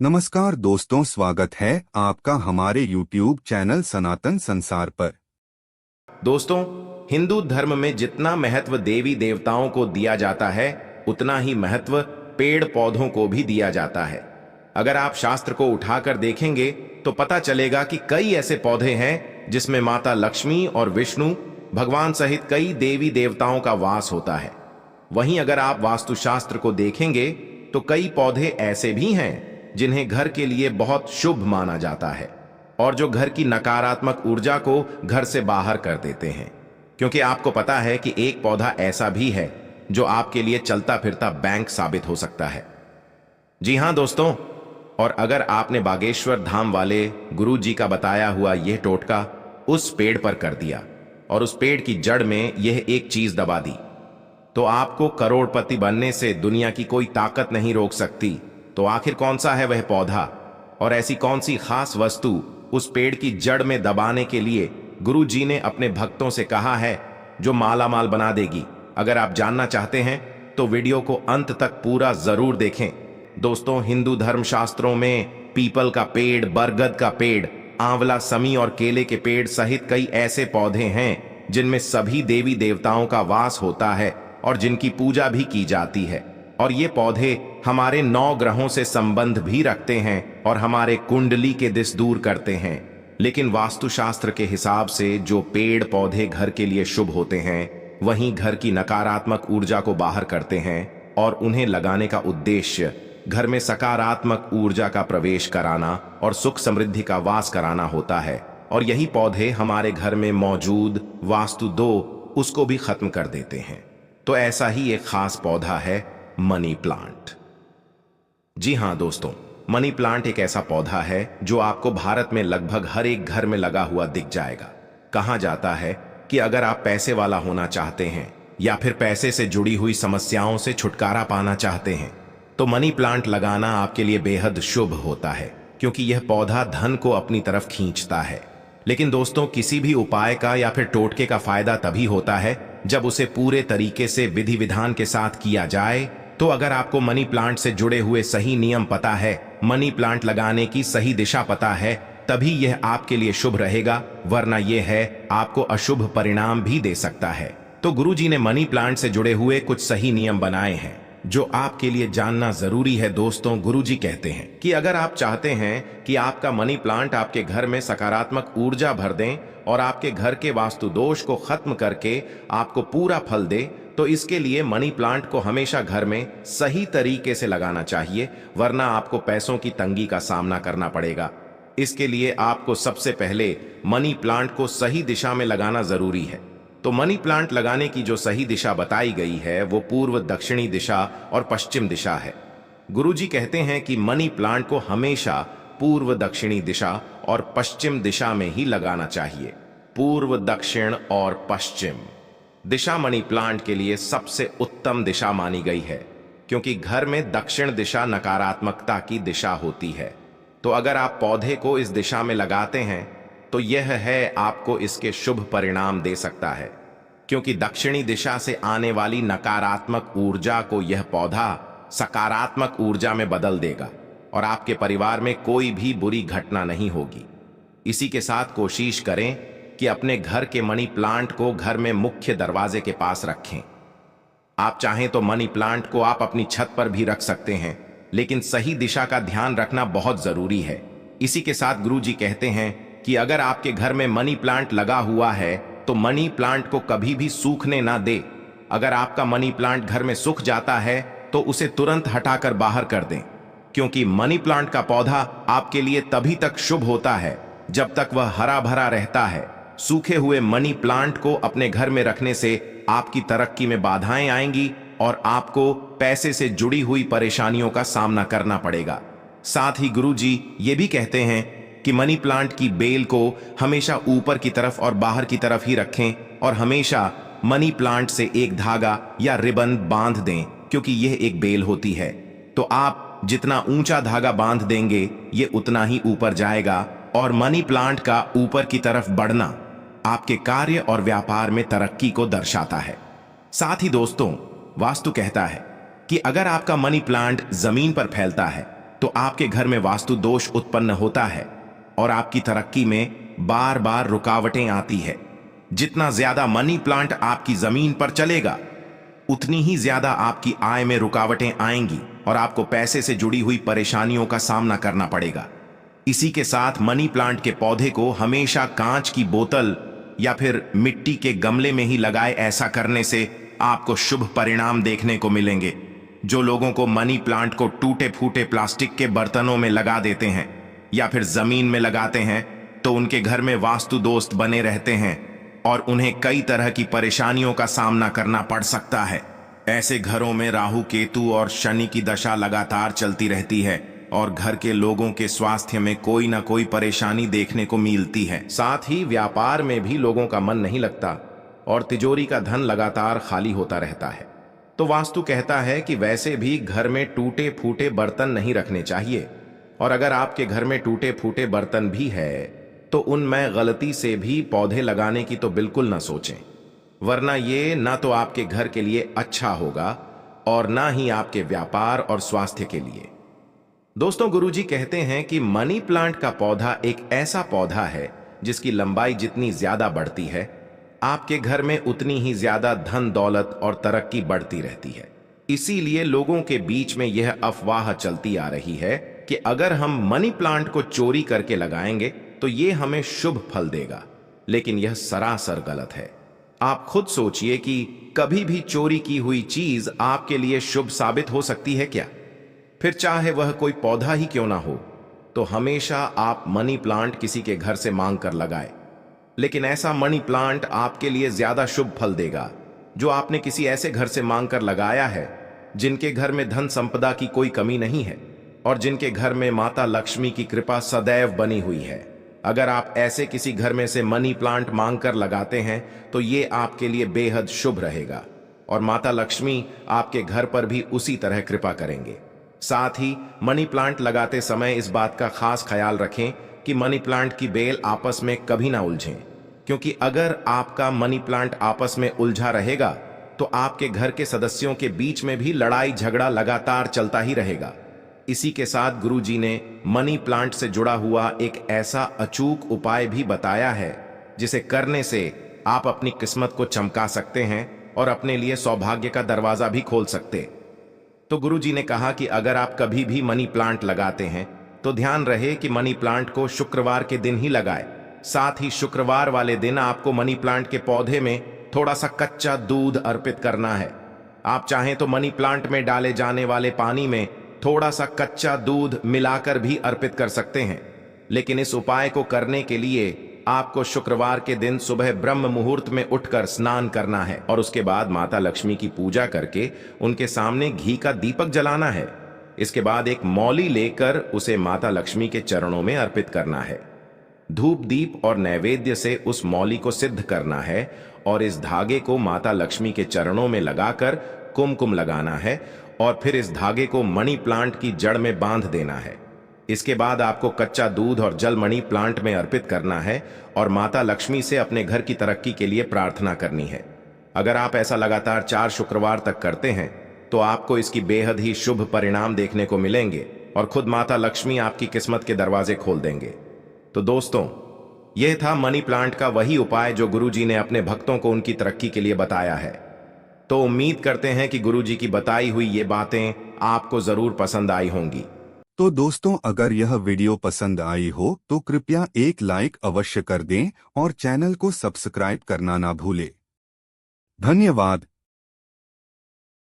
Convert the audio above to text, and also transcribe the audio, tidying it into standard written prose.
नमस्कार दोस्तों, स्वागत है आपका हमारे YouTube चैनल सनातन संसार पर। दोस्तों, हिंदू धर्म में जितना महत्व देवी देवताओं को दिया जाता है उतना ही महत्व पेड़ पौधों को भी दिया जाता है। अगर आप शास्त्र को उठाकर देखेंगे तो पता चलेगा कि कई ऐसे पौधे हैं जिसमें माता लक्ष्मी और विष्णु भगवान सहित कई देवी देवताओं का वास होता है। वहीं अगर आप वास्तुशास्त्र को देखेंगे तो कई पौधे ऐसे भी हैं जिन्हें घर के लिए बहुत शुभ माना जाता है और जो घर की नकारात्मक ऊर्जा को घर से बाहर कर देते हैं। क्योंकि आपको पता है कि एक पौधा ऐसा भी है जो आपके लिए चलता फिरता बैंक साबित हो सकता है। जी हां दोस्तों, और अगर आपने बागेश्वर धाम वाले गुरु जी का बताया हुआ यह टोटका उस पेड़ पर कर दिया और उस पेड़ की जड़ में यह एक चीज दबा दी, तो आपको करोड़पति बनने से दुनिया की कोई ताकत नहीं रोक सकती। तो आखिर कौन सा है वह पौधा और ऐसी कौन सी खास वस्तु उस पेड़ की जड़ में दबाने के लिए गुरु जी ने अपने भक्तों से कहा है जो माला माल बना देगी? अगर आप जानना चाहते हैं तो वीडियो को अंत तक पूरा जरूर देखें। दोस्तों, हिंदू धर्म शास्त्रों में पीपल का पेड़, बरगद का पेड़, आंवला, समी और केले के पेड़ सहित कई ऐसे पौधे हैं जिनमें सभी देवी देवताओं का वास होता है और जिनकी पूजा भी की जाती है। और ये पौधे हमारे 9 ग्रहों से संबंध भी रखते हैं और हमारे कुंडली के दिश दूर करते हैं। लेकिन वास्तुशास्त्र के हिसाब से जो पेड़ पौधे घर के लिए शुभ होते हैं वहीं घर की नकारात्मक ऊर्जा को बाहर करते हैं और उन्हें लगाने का उद्देश्य घर में सकारात्मक ऊर्जा का प्रवेश कराना और सुख समृद्धि का वास कराना होता है। और यही पौधे हमारे घर में मौजूद वास्तु दोष उसको भी खत्म कर देते हैं। तो ऐसा ही एक खास पौधा है मनी प्लांट। जी हां दोस्तों, मनी प्लांट एक ऐसा पौधा है जो आपको भारत में लगभग हर एक घर में लगा हुआ दिख जाएगा। कहा जाता है कि अगर आप पैसे वाला होना चाहते हैं या फिर पैसे से जुड़ी हुई समस्याओं से छुटकारा पाना चाहते हैं तो मनी प्लांट लगाना आपके लिए बेहद शुभ होता है, क्योंकि यह पौधा धन को अपनी तरफ खींचता है। लेकिन दोस्तों, किसी भी उपाय का या फिर टोटके का फायदा तभी होता है जब उसे पूरे तरीके से विधि विधान के साथ किया जाए। तो अगर आपको मनी प्लांट से जुड़े हुए सही नियम पता है, मनी प्लांट लगाने की सही दिशा पता है, तभी यह आपके लिए शुभ रहेगा, वरना यह है आपको अशुभ परिणाम भी दे सकता है। तो गुरुजी ने मनी प्लांट से जुड़े हुए कुछ सही नियम बनाए हैं जो आपके लिए जानना जरूरी है। दोस्तों, गुरुजी कहते हैं कि अगर आप चाहते हैं कि आपका मनी प्लांट आपके घर में सकारात्मक ऊर्जा भर दें और आपके घर के वास्तु दोष को खत्म करके आपको पूरा फल दे, तो इसके लिए मनी प्लांट को हमेशा घर में सही तरीके से लगाना चाहिए, वरना आपको पैसों की तंगी का सामना करना पड़ेगा। इसके लिए आपको सबसे पहले मनी प्लांट को सही दिशा में लगाना जरूरी है। तो मनी प्लांट लगाने की जो सही दिशा बताई गई है वो पूर्व, दक्षिणी दिशा और पश्चिम दिशा है। गुरुजी कहते हैं कि मनी प्लांट को हमेशा पूर्व, दक्षिणी दिशा और पश्चिम दिशा में ही लगाना चाहिए। पूर्व, दक्षिण और पश्चिम दिशा मनी प्लांट के लिए सबसे उत्तम दिशा मानी गई है, क्योंकि घर में दक्षिण दिशा नकारात्मकता की दिशा होती है। तो अगर आप पौधे को इस दिशा में लगाते हैं तो यह है आपको इसके शुभ परिणाम दे सकता है, क्योंकि दक्षिणी दिशा से आने वाली नकारात्मक ऊर्जा को यह पौधा सकारात्मक ऊर्जा में बदल देगा और आपके परिवार में कोई भी बुरी घटना नहीं होगी। इसी के साथ कोशिश करें कि अपने घर के मनी प्लांट को घर में मुख्य दरवाजे के पास रखें। आप चाहें तो मनी प्लांट को आप अपनी छत पर भी रख सकते हैं, लेकिन सही दिशा का ध्यान रखना बहुत जरूरी है। इसी के साथ गुरुजी कहते हैं कि अगर आपके घर में मनी प्लांट लगा हुआ है तो मनी प्लांट को कभी भी सूखने ना दे। अगर आपका मनी प्लांट घर में सूख जाता है तो उसे तुरंत हटाकर बाहर कर दें, क्योंकि मनी प्लांट का पौधा आपके लिए तभी तक शुभ होता है जब तक वह हरा भरा रहता है। सूखे हुए मनी प्लांट को अपने घर में रखने से आपकी तरक्की में बाधाएं आएंगी और आपको पैसे से जुड़ी हुई परेशानियों का सामना करना पड़ेगा। साथ ही गुरुजी ये भी कहते हैं कि मनी प्लांट की बेल को हमेशा ऊपर की तरफ और बाहर की तरफ ही रखें और हमेशा मनी प्लांट से एक धागा या रिबन बांध दें, क्योंकि यह एक बेल होती है। तो आप जितना ऊंचा धागा बांध देंगे ये उतना ही ऊपर जाएगा और मनी प्लांट का ऊपर की तरफ बढ़ना आपके कार्य और व्यापार में तरक्की को दर्शाता है। साथ ही दोस्तों, वास्तु कहता है कि अगर आपका मनी प्लांट जमीन पर फैलता है तो आपके घर में वास्तु दोष उत्पन्न होता है और आपकी तरक्की में बार बार रुकावटें आती है। जितना ज्यादा मनी प्लांट आपकी जमीन पर चलेगा, उतनी ही ज्यादा आपकी आय में रुकावटें आएंगी और आपको पैसे से जुड़ी हुई परेशानियों का सामना करना पड़ेगा। इसी के साथ मनी प्लांट के पौधे को हमेशा कांच की बोतल या फिर मिट्टी के गमले में ही लगाए। ऐसा करने से आपको शुभ परिणाम देखने को मिलेंगे। जो लोगों को मनी प्लांट को टूटे फूटे प्लास्टिक के बर्तनों में लगा देते हैं या फिर जमीन में लगाते हैं, तो उनके घर में वास्तु दोस्त बने रहते हैं और उन्हें कई तरह की परेशानियों का सामना करना पड़ सकता है। ऐसे घरों में राहु, केतु और शनि की दशा लगातार चलती रहती है और घर के लोगों के स्वास्थ्य में कोई ना कोई परेशानी देखने को मिलती है। साथ ही व्यापार में भी लोगों का मन नहीं लगता और तिजोरी का धन लगातार खाली होता रहता है। तो वास्तु कहता है कि वैसे भी घर में टूटे फूटे बर्तन नहीं रखने चाहिए, और अगर आपके घर में टूटे फूटे बर्तन भी है तो उनमें गलती से भी पौधे लगाने की तो बिल्कुल ना सोचें, वरना ये ना तो आपके घर के लिए अच्छा होगा और ना ही आपके व्यापार और स्वास्थ्य के लिए। दोस्तों, गुरुजी कहते हैं कि मनी प्लांट का पौधा एक ऐसा पौधा है जिसकी लंबाई जितनी ज्यादा बढ़ती है, आपके घर में उतनी ही ज्यादा धन दौलत और तरक्की बढ़ती रहती है। इसीलिए लोगों के बीच में यह अफवाह चलती आ रही है कि अगर हम मनी प्लांट को चोरी करके लगाएंगे तो ये हमें शुभ फल देगा, लेकिन यह सरासर गलत है। आप खुद सोचिए कि कभी भी चोरी की हुई चीज आपके लिए शुभ साबित हो सकती है क्या? फिर चाहे वह कोई पौधा ही क्यों ना हो, तो हमेशा आप मनी प्लांट किसी के घर से मांग कर लगाए, लेकिन ऐसा मनी प्लांट आपके लिए ज्यादा शुभ फल देगा जो आपने किसी ऐसे घर से मांग कर लगाया है जिनके घर में धन संपदा की कोई कमी नहीं है और जिनके घर में माता लक्ष्मी की कृपा सदैव बनी हुई है। अगर आप ऐसे किसी घर में से मनी प्लांट मांग कर लगाते हैं तो ये आपके लिए बेहद शुभ रहेगा और माता लक्ष्मी आपके घर पर भी उसी तरह कृपा करेंगे। साथ ही मनी प्लांट लगाते समय इस बात का खास ख्याल रखें कि मनी प्लांट की बेल आपस में कभी ना उलझें, क्योंकि अगर आपका मनी प्लांट आपस में उलझा रहेगा तो आपके घर के सदस्यों के बीच में भी लड़ाई झगड़ा लगातार चलता ही रहेगा। इसी के साथ गुरुजी ने मनी प्लांट से जुड़ा हुआ एक ऐसा अचूक उपाय भी बताया है जिसे करने से आप अपनी किस्मत को चमका सकते हैं और अपने लिए सौभाग्य का दरवाजा भी खोल सकते। तो गुरुजी ने कहा कि अगर आप कभी भी मनी प्लांट लगाते हैं तो ध्यान रहे कि मनी प्लांट को शुक्रवार के दिन ही लगाए। साथ ही शुक्रवार वाले दिन आपको मनी प्लांट के पौधे में थोड़ा सा कच्चा दूध अर्पित करना है। आप चाहें तो मनी प्लांट में डाले जाने वाले पानी में थोड़ा सा कच्चा दूध मिलाकर भी अर्पित कर सकते हैं, लेकिन इस उपाय को करने के लिए आपको शुक्रवार के दिन सुबह ब्रह्म मुहूर्त में उठकर स्नान करना है और उसके बाद माता लक्ष्मी की पूजा करके उनके सामने घी का दीपक जलाना है। इसके बाद एक मौली लेकर उसे माता लक्ष्मी के चरणों में अर्पित करना है। धूप दीप और नैवेद्य से उस मौली को सिद्ध करना है और इस धागे को माता लक्ष्मी के चरणों में लगाकर कुमकुम लगाना है और फिर इस धागे को मनी प्लांट की जड़ में बांध देना है। इसके बाद आपको कच्चा दूध और जल मनी प्लांट में अर्पित करना है और माता लक्ष्मी से अपने घर की तरक्की के लिए प्रार्थना करनी है। अगर आप ऐसा लगातार 4 शुक्रवार तक करते हैं तो आपको इसकी बेहद ही शुभ परिणाम देखने को मिलेंगे और खुद माता लक्ष्मी आपकी किस्मत के दरवाजे खोल देंगे। तो दोस्तों, यह था मनी प्लांट का वही उपाय जो गुरुजी ने अपने भक्तों को उनकी तरक्की के लिए बताया है। तो उम्मीद करते हैं कि गुरुजी की बताई हुई ये बातें आपको जरूर पसंद आई होंगी। तो दोस्तों, अगर यह वीडियो पसंद आई हो तो कृपया एक लाइक अवश्य कर दें और चैनल को सब्सक्राइब करना ना भूलें। धन्यवाद।